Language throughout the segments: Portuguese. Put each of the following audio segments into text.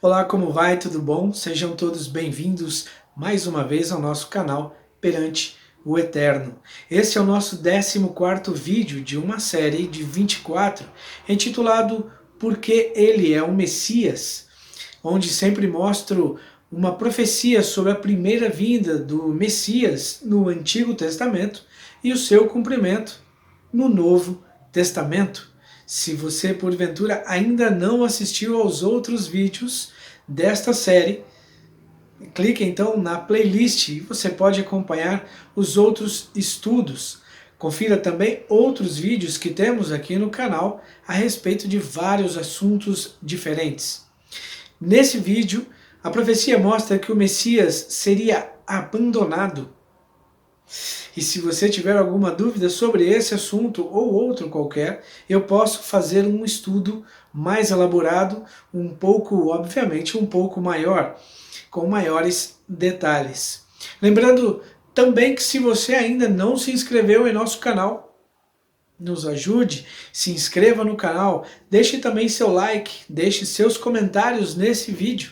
Olá, como vai? Tudo bom? Sejam todos bem-vindos mais uma vez ao nosso canal Perante o Eterno. Esse é o nosso 14º vídeo de uma série de 24, intitulado Porque Ele é o Messias, onde sempre mostro uma profecia sobre a primeira vinda do Messias no Antigo Testamento e o seu cumprimento no Novo Testamento. Se você, porventura, ainda não assistiu aos outros vídeos desta série, clique então na playlist e você pode acompanhar os outros estudos. Confira também outros vídeos que temos aqui no canal a respeito de vários assuntos diferentes. Nesse vídeo, a profecia mostra que o Messias seria abandonado. E se você tiver alguma dúvida sobre esse assunto ou outro qualquer, eu posso fazer um estudo mais elaborado, obviamente, um pouco maior, com maiores detalhes. Lembrando também que se você ainda não se inscreveu em nosso canal, nos ajude, se inscreva no canal, deixe também seu like, deixe seus comentários nesse vídeo.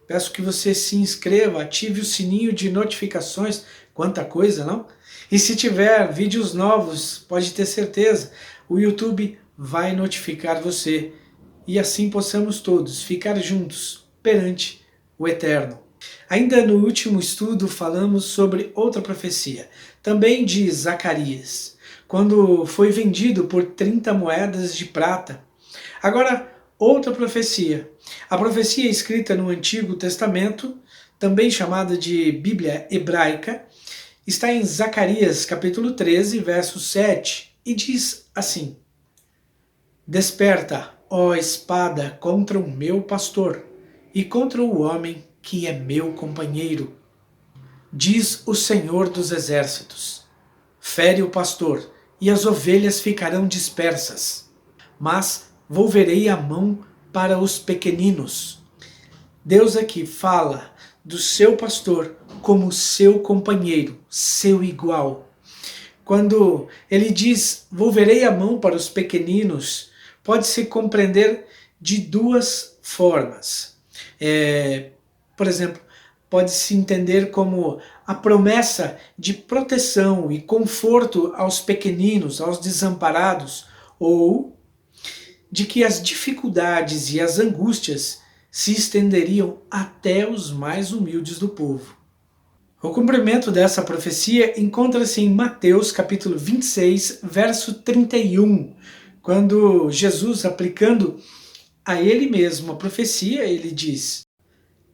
Peço que você se inscreva, ative o sininho de notificações, quanta coisa, não? E se tiver vídeos novos, pode ter certeza, o YouTube vai notificar você e assim possamos todos ficar juntos perante o Eterno. Ainda no último estudo falamos sobre outra profecia, também de Zacarias, quando foi vendido por 30 moedas de prata. Agora, outra profecia. A profecia escrita no Antigo Testamento, também chamada de Bíblia Hebraica, está em Zacarias capítulo 13, verso 7, e diz assim: Desperta, ó espada, contra o meu pastor, e contra o homem que é meu companheiro. Diz o Senhor dos Exércitos: Fere o pastor, e as ovelhas ficarão dispersas, mas volverei a mão para os pequeninos. Deus aqui fala do seu pastor como seu companheiro, seu igual. Quando ele diz, volverei a mão para os pequeninos, pode-se compreender de duas formas. Por exemplo, pode-se entender como a promessa de proteção e conforto aos pequeninos, aos desamparados, ou de que as dificuldades e as angústias se estenderiam até os mais humildes do povo. O cumprimento dessa profecia encontra-se em Mateus capítulo 26, verso 31, quando Jesus, aplicando a ele mesmo a profecia, ele diz: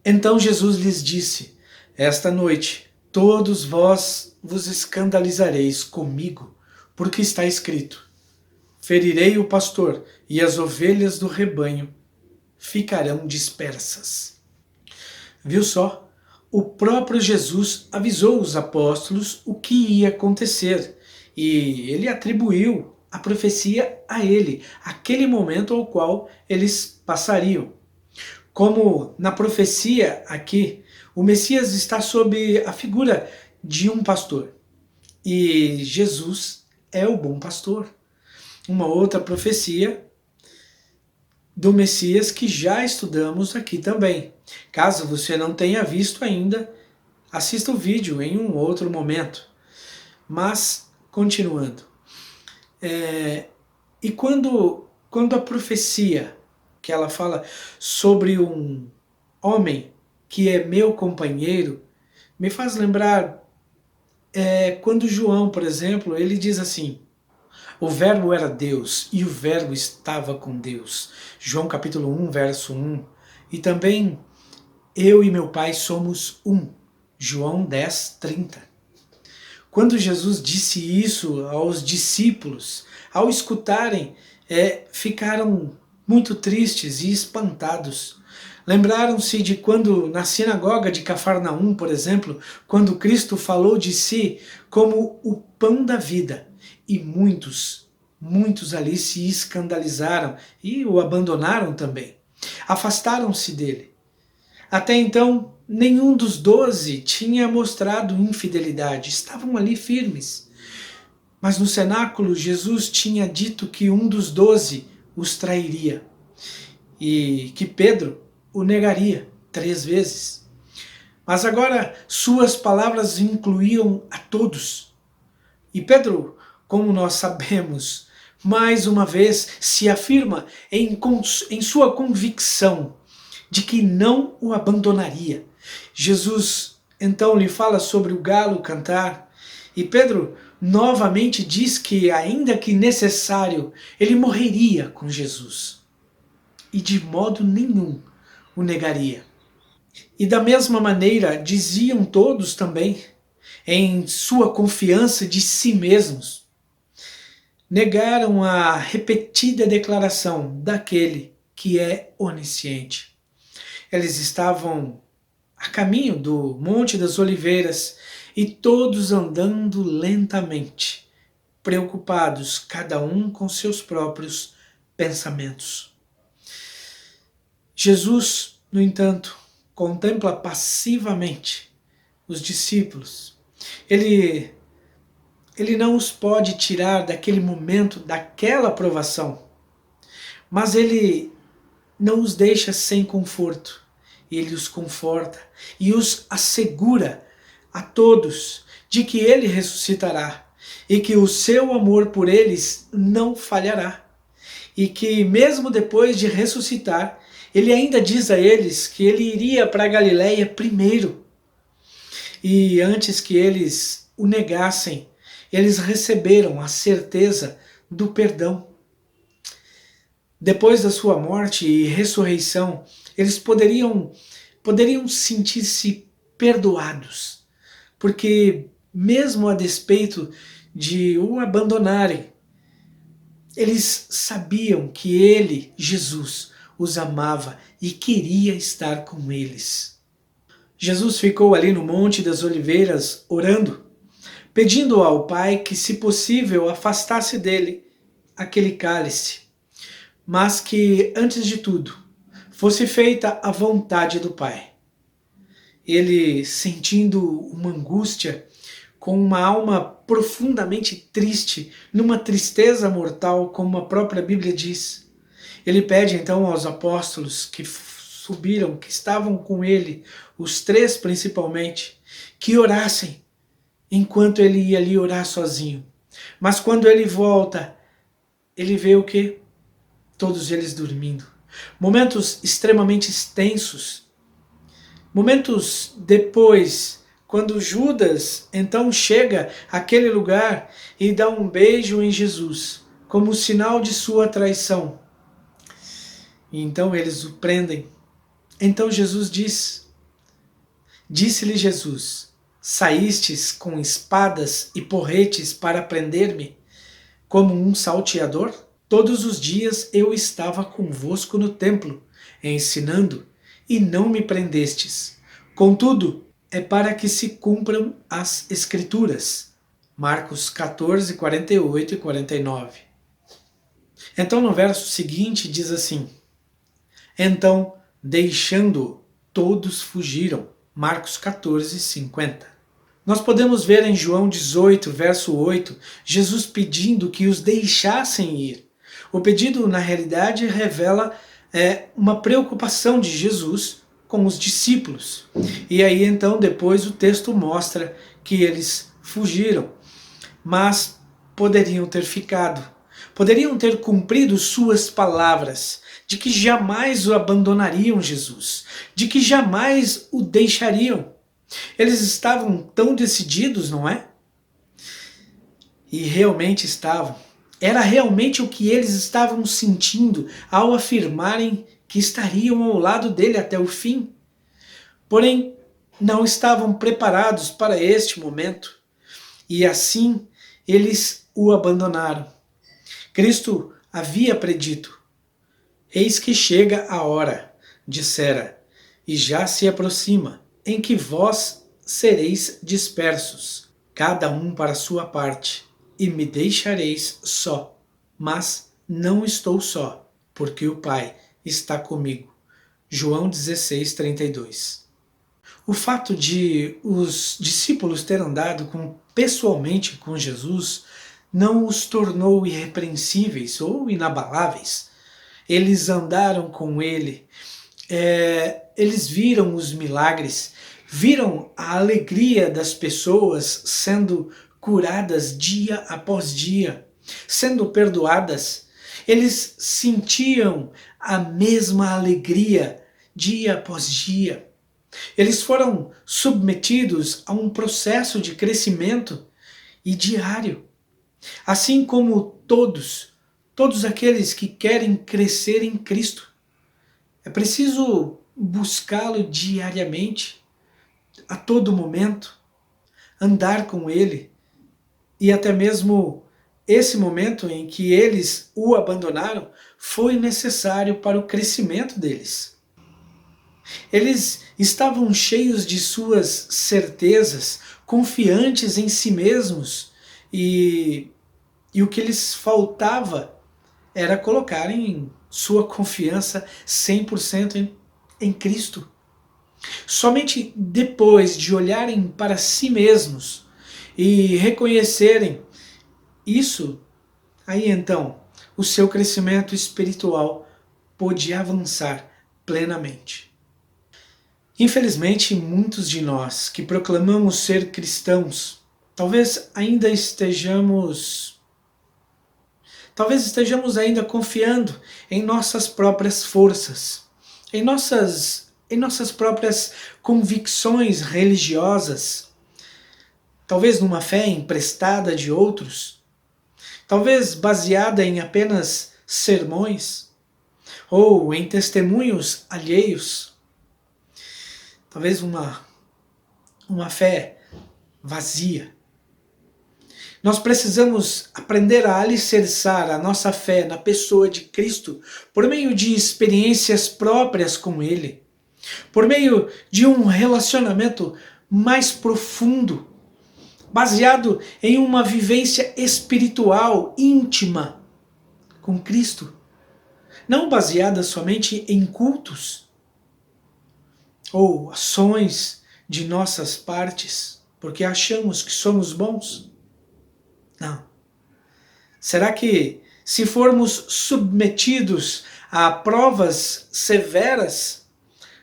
Então Jesus lhes disse, esta noite todos vós vos escandalizareis comigo, porque está escrito, ferirei o pastor e as ovelhas do rebanho ficarão dispersas. Viu só? O próprio Jesus avisou os apóstolos o que ia acontecer e ele atribuiu a profecia a ele, aquele momento ao qual eles passariam. Como na profecia aqui, o Messias está sob a figura de um pastor e Jesus é o bom pastor. Uma outra profecia do Messias que já estudamos aqui também. Caso você não tenha visto ainda, assista o vídeo em um outro momento. Mas, continuando. E quando a profecia, que ela fala sobre um homem que é meu companheiro, me faz lembrar quando João, por exemplo, ele diz assim, o verbo era Deus e o verbo estava com Deus. João capítulo 1, verso 1. E também eu e meu Pai somos um. João 10, 30. Quando Jesus disse isso aos discípulos, ao escutarem, ficaram muito tristes e espantados. Lembraram-se de quando na sinagoga de Cafarnaum, por exemplo, quando Cristo falou de si como o pão da vida. E muitos ali se escandalizaram e o abandonaram também. Afastaram-se dele. Até então, nenhum dos 12 tinha mostrado infidelidade, estavam ali firmes. Mas no cenáculo, Jesus tinha dito que um dos 12 os trairia e que Pedro o negaria 3 vezes. Mas agora suas palavras incluíam a todos. E Pedro, como nós sabemos, mais uma vez se afirma em sua convicção de que não o abandonaria. Jesus então lhe fala sobre o galo cantar, e Pedro novamente diz que, ainda que necessário, ele morreria com Jesus. E de modo nenhum o negaria. E da mesma maneira diziam todos também, em sua confiança de si mesmos, negaram a repetida declaração daquele que é onisciente. Eles estavam a caminho do Monte das Oliveiras e todos andando lentamente, preocupados, cada um com seus próprios pensamentos. Jesus, no entanto, contempla passivamente os discípulos. Ele não os pode tirar daquele momento, daquela provação, mas ele não os deixa sem conforto. Ele os conforta e os assegura a todos de que ele ressuscitará e que o seu amor por eles não falhará. E que mesmo depois de ressuscitar, ele ainda diz a eles que ele iria para a Galileia primeiro. E antes que eles o negassem, eles receberam a certeza do perdão. Depois da sua morte e ressurreição, eles poderiam sentir-se perdoados, porque mesmo a despeito de o abandonarem, eles sabiam que ele, Jesus, os amava e queria estar com eles. Jesus ficou ali no Monte das Oliveiras orando, pedindo ao Pai que, se possível, afastasse dele aquele cálice, mas que, antes de tudo, fosse feita a vontade do Pai. Ele, sentindo uma angústia, com uma alma profundamente triste, numa tristeza mortal, como a própria Bíblia diz, ele pede então aos apóstolos que subiram, que estavam com ele, os 3 principalmente, que orassem, enquanto ele ia ali orar sozinho. Mas quando ele volta, ele vê o quê? Todos eles dormindo. Momentos extremamente tensos. Momentos depois, quando Judas então chega àquele lugar e dá um beijo em Jesus, como sinal de sua traição. E então eles o prendem. Então Jesus disse-lhe Jesus: saístes com espadas e porretes para prender-me, como um salteador? Todos os dias eu estava convosco no templo, ensinando, e não me prendestes. Contudo, é para que se cumpram as Escrituras. Marcos 14, 48 e 49. Então no verso seguinte diz assim: então, deixando-o, todos fugiram. Marcos 14, 50. Nós podemos ver em João 18, verso 8, Jesus pedindo que os deixassem ir. O pedido, na realidade, revela uma preocupação de Jesus com os discípulos. E aí, então, depois o texto mostra que eles fugiram, mas poderiam ter ficado, poderiam ter cumprido suas palavras, de que jamais o abandonariam Jesus, de que jamais o deixariam. Eles estavam tão decididos, não é? E realmente estavam. Era realmente o que eles estavam sentindo ao afirmarem que estariam ao lado dele até o fim. Porém, não estavam preparados para este momento. E assim, eles o abandonaram. Cristo havia predito: eis que chega a hora, dissera, e já se aproxima, em que vós sereis dispersos, cada um para sua parte, e me deixareis só. Mas não estou só, porque o Pai está comigo. João 16, 32. O fato de os discípulos terem andado pessoalmente com Jesus não os tornou irrepreensíveis ou inabaláveis. Eles andaram com ele eles viram os milagres, viram a alegria das pessoas sendo curadas dia após dia, sendo perdoadas. Eles sentiam a mesma alegria dia após dia. Eles foram submetidos a um processo de crescimento e diário. Assim como todos aqueles que querem crescer em Cristo. É preciso buscá-lo diariamente, a todo momento, andar com Ele, e até mesmo esse momento em que eles o abandonaram foi necessário para o crescimento deles. Eles estavam cheios de suas certezas, confiantes em si mesmos, e o que lhes faltava era colocarem sua confiança 100% em Cristo. Somente depois de olharem para si mesmos e reconhecerem isso, aí então o seu crescimento espiritual pôde avançar plenamente. Infelizmente, muitos de nós que proclamamos ser cristãos, talvez estejamos ainda confiando em nossas próprias forças, em nossas próprias convicções religiosas, talvez numa fé emprestada de outros, talvez baseada em apenas sermões ou em testemunhos alheios, talvez uma fé vazia. Nós precisamos aprender a alicerçar a nossa fé na pessoa de Cristo por meio de experiências próprias com Ele, por meio de um relacionamento mais profundo, baseado em uma vivência espiritual íntima com Cristo, não baseada somente em cultos ou ações de nossas partes, porque achamos que somos bons. Não. Será que, se formos submetidos a provas severas,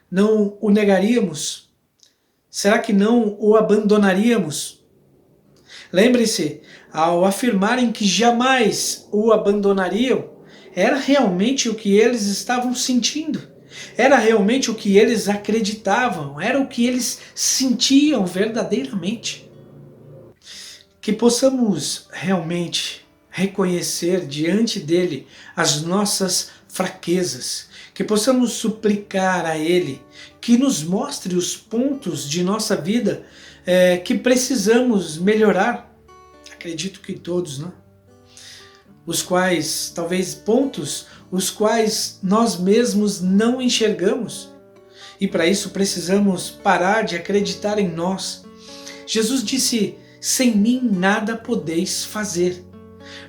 não o negaríamos? Será que não o abandonaríamos? Lembre-se, ao afirmarem que jamais o abandonariam, era realmente o que eles estavam sentindo. Era realmente o que eles acreditavam, era o que eles sentiam verdadeiramente. Que possamos realmente reconhecer diante dele as nossas fraquezas, que possamos suplicar a ele que nos mostre os pontos de nossa vida que precisamos melhorar. Acredito que todos, né? Os quais, talvez pontos, os quais nós mesmos não enxergamos. E para isso precisamos parar de acreditar em nós. Jesus disse: sem mim nada podeis fazer.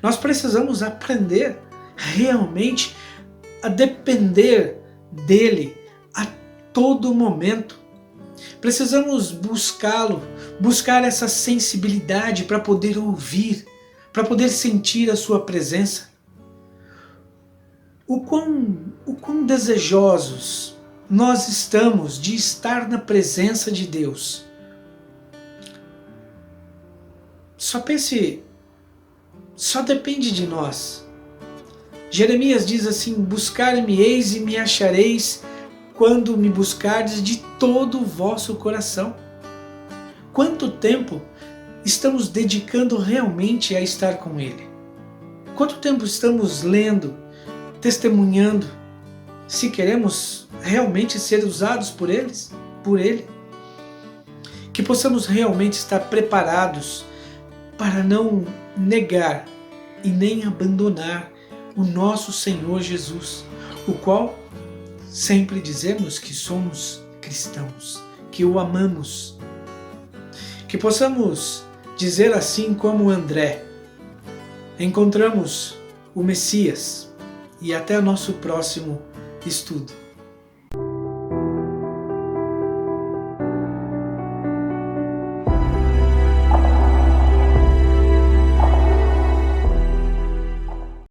Nós precisamos aprender realmente a depender dele a todo momento. Precisamos buscá-lo, buscar essa sensibilidade para poder ouvir, para poder sentir a sua presença. O quão desejosos nós estamos de estar na presença de Deus. Só depende de nós. Jeremias diz assim: buscar-me-eis e me achareis quando me buscardes de todo o vosso coração. Quanto tempo estamos dedicando realmente a estar com Ele? Quanto tempo estamos lendo, testemunhando, se queremos realmente ser usados por Ele? Que possamos realmente estar preparados para não negar e nem abandonar o nosso Senhor Jesus, o qual sempre dizemos que somos cristãos, que o amamos. Que possamos dizer assim como André: encontramos o Messias. E até o nosso próximo estudo.